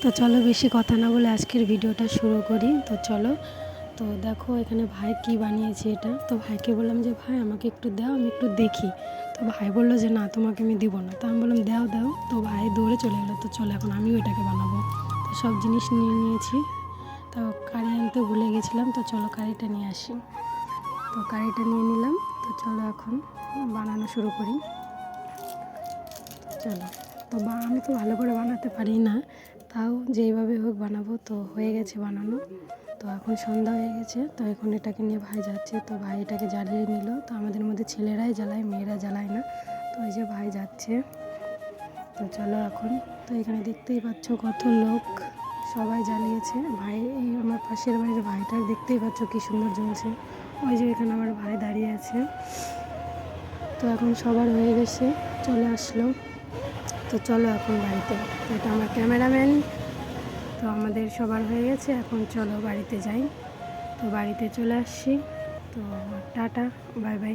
তো চলো বেশি কথা না বলে আজকের ভিডিওটা শুরু করি। তো চলো, তো দেখো এখানে ভাই কি বানিয়েছে এটা। তো ভাইকে বললাম যে ভাই আমাকে একটু দাও, আমি একটু দেখি। তো ভাই বললো যে না তোমাকে আমি দিব না। তো আমি বললাম দাও দাও। তো ভাই দৌড়ে চলে গেলো। তো চলো এখন আমিও এটাকে বানাবো। তো সব জিনিস নিয়ে নিয়েছি। তো কারি আনতে ভুলে গেছিলাম। তো চলো কারিটা নিয়ে আসি। তো কারিটা নিয়ে নিলাম। তো চলো এখন বানানো শুরু করি। চলো, তো আমি তো ভালো করে বানাতে পারি না, তাও যেইভাবে হোক বানাবো। তো হয়ে গেছে বানানো। তো এখন সন্ধ্যা হয়ে গেছে। তো এখন এটাকে নিয়ে ভাই যাচ্ছে। তো ভাই এটাকে জ্বালিয়ে নিল। তো আমাদের মধ্যে ছেলেরাই জ্বালায়, মেয়েরা জ্বালায় না। তো এই যে ভাই যাচ্ছে। তো চলো এখন, তো এখানে দেখতেই পাচ্ছ কত লোক, সবাই জ্বালিয়েছে। ভাই এই আমার পাশের বাড়ির ভাইটার দেখতেই পাচ্ছ কী সুন্দর জ্বলছে। ওই যে এখানে আমার ভাই দাঁড়িয়ে আছে। তো এখন সবার হয়ে গেছে, চলে আসলো। তো চলো এখন বাড়িতে। তো এটা আমার ক্যামেরাম্যান। তো আমাদের সবার হয়ে গেছে, এখন চলো বাড়িতে যাই। তো বাড়িতে চলে আসছি। তো টাটা, বাই বাই।